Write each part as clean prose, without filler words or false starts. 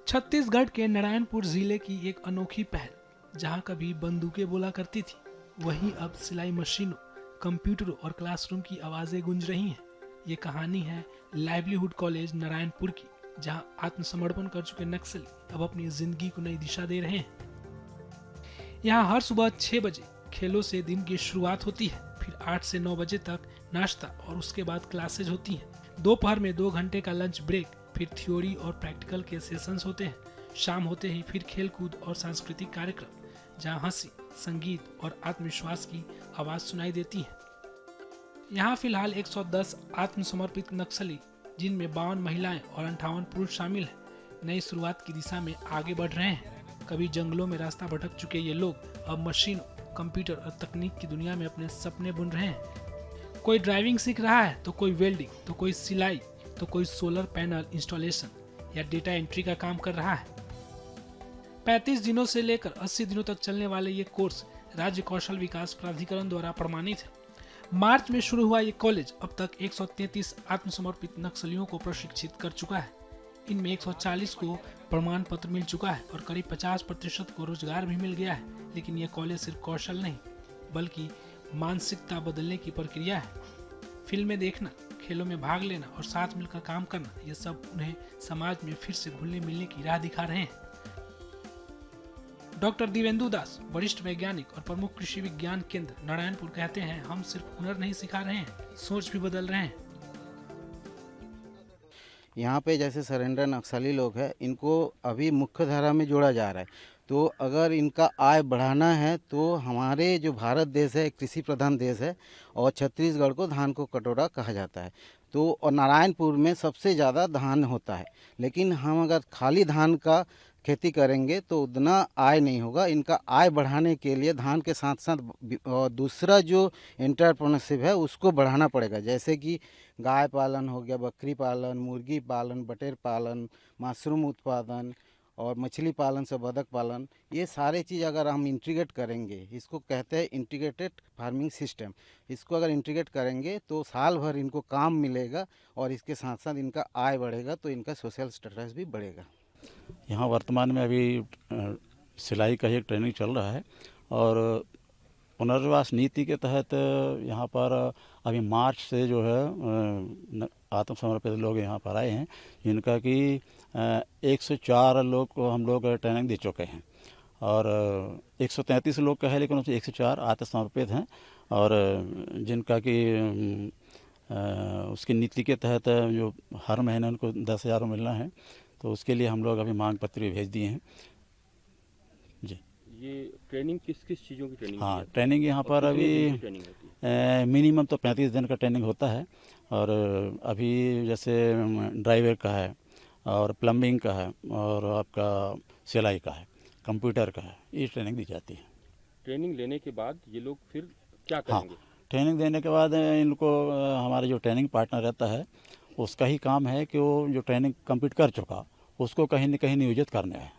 छत्तीसगढ़ के नारायणपुर जिले की एक अनोखी पहल, जहां कभी बंदूकें बोला करती थी, वहीं अब सिलाई मशीनों, कंप्यूटरों और क्लासरूम की आवाजें गूंज रही हैं। ये कहानी है लाइवलीहुड कॉलेज नारायणपुर की, जहां आत्मसमर्पण कर चुके नक्सली अब अपनी जिंदगी को नई दिशा दे रहे हैं। यहाँ हर सुबह 6 बजे खेलों से दिन की शुरुआत होती है, फिर 8 से 9 बजे तक नाश्ता और उसके बाद क्लासेज होती हैं। दोपहर में 2 घंटे का लंच ब्रेक, फिर थ्योरी और प्रैक्टिकल के सेशंस होते हैं। शाम होते ही फिर खेल कूद और सांस्कृतिक कार्यक्रम, जहाँ हंसी, संगीत और आत्मविश्वास की आवाज सुनाई देती है। यहाँ फिलहाल 110 आत्मसमर्पित नक्सली, जिनमें 52 महिलाएं और 58 पुरुष शामिल हैं, नई शुरुआत की दिशा में आगे बढ़ रहे हैं। कभी जंगलों में रास्ता भटक चुके ये लोग अब मशीनों, कंप्यूटर और तकनीक की दुनिया में अपने सपने बुन रहे हैं। कोई ड्राइविंग सीख रहा है, तो कोई वेल्डिंग, तो कोई सिलाई, तो कोई सोलर पैनल इंस्टॉलेशन या डेटा एंट्री का काम कर रहा है। 35 दिनों से लेकर 80 दिनों तक चलने वाले ये कोर्स राज्य कौशल विकास प्राधिकरण द्वारा प्रमाणित है। मार्च में शुरू हुआ ये कॉलेज अब तक 133 आत्मसमर्पित नक्सलियों को प्रशिक्षित कर चुका है। इनमें 140 को प्रमाण पत्र मिल चुका है और करीब 50% को रोजगार भी मिल गया है। लेकिन यह कॉलेज सिर्फ कौशल नहीं, बल्कि मानसिकता बदलने की प्रक्रिया है। फिल्में देखना, खेलों में भाग लेना और साथ मिलकर काम करना, ये सब उन्हें समाज में फिर से घुलने मिलने की राह दिखा रहे हैं। डॉक्टर दिवेंदु दास, वरिष्ठ वैज्ञानिक और प्रमुख कृषि विज्ञान केंद्र नारायणपुर, कहते हैं, हम सिर्फ हुनर नहीं सिखा रहे हैं, सोच भी बदल रहे हैं। यहाँ पे जैसे सरेंडर नक्सली लोग हैं, इनको अभी मुख्य धारा में जोड़ा जा रहा है। तो अगर इनका आय बढ़ाना है तो हमारे जो भारत देश है कृषि प्रधान देश है और छत्तीसगढ़ को धान को कटोरा कहा जाता है। तो और नारायणपुर में सबसे ज़्यादा धान होता है, लेकिन हम अगर खाली धान का खेती करेंगे तो उतना आय नहीं होगा। इनका आय बढ़ाने के लिए धान के साथ साथ दूसरा जो एंटरप्रेन्योरशिप है उसको बढ़ाना पड़ेगा, जैसे कि गाय पालन हो गया, बकरी पालन, मुर्गी पालन, बटेर पालन, मशरूम उत्पादन और मछली पालन से बतख पालन। ये सारे चीज़ अगर हम इंटीग्रेट करेंगे, इसको कहते हैं इंटीग्रेटेड फार्मिंग सिस्टम। इसको अगर इंटीग्रेट करेंगे तो साल भर इनको काम मिलेगा और इसके साथ साथ इनका आय बढ़ेगा, तो इनका सोशल स्टेटस भी बढ़ेगा। यहाँ वर्तमान में अभी सिलाई का ही एक ट्रेनिंग चल रहा है और पुनर्वास नीति के तहत यहाँ पर अभी मार्च से जो है आत्मसमर्पित लोग यहाँ पर आए हैं, जिनका कि 104 लोग को हम लोग ट्रेनिंग दे चुके हैं और 133 लोग का है, लेकिन उसमें 104 आत्मसमर्पित हैं और जिनका कि उसकी नीति के तहत जो हर महीने उनको 10,000 मिलना है, तो उसके लिए हम लोग अभी मांग पत्र भी भेज दिए हैं जी। ये ट्रेनिंग किस किस चीज़ों की ट्रेनिंग? हाँ, ट्रेनिंग यहाँ पर अभी मिनिमम तो 35 दिन का ट्रेनिंग होता है और अभी जैसे ड्राइवर का है और प्लम्बिंग का है और आपका सिलाई का है, कंप्यूटर का है, ये ट्रेनिंग दी जाती है। ट्रेनिंग लेने के बाद ये लोग फिर क्या करेंगे? हाँ, ट्रेनिंग देने के बाद इनको हमारा जो ट्रेनिंग पार्टनर रहता है उसका ही काम है कि वो जो ट्रेनिंग कंप्लीट कर चुका उसको कहीं न कहीं नियोजित करने है।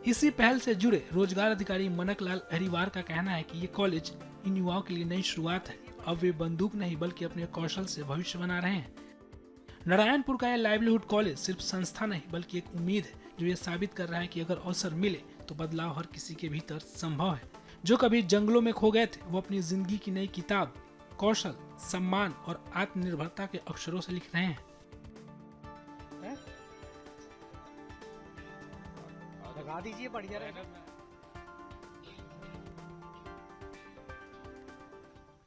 इसी पहल से जुड़े रोजगार अधिकारी मनकलाल अहिरवार का कहना है कि ये कॉलेज इन युवाओं के लिए नई शुरुआत है। अब वे बंदूक नहीं बल्कि अपने कौशल से भविष्य बना रहे हैं। नारायणपुर का यह लाइवलीहुड कॉलेज सिर्फ संस्था नहीं, बल्कि एक उम्मीद है, जो ये साबित कर रहा है कि अगर अवसर मिले तो बदलाव हर किसी के भीतर संभव है। जो कभी जंगलों में खो गए थे, वो अपनी जिंदगी की नई किताब कौशल, सम्मान और आत्मनिर्भरता के अक्षरों से लिख रहे हैं। लगा दीजिए, बढ़िया रहेगा।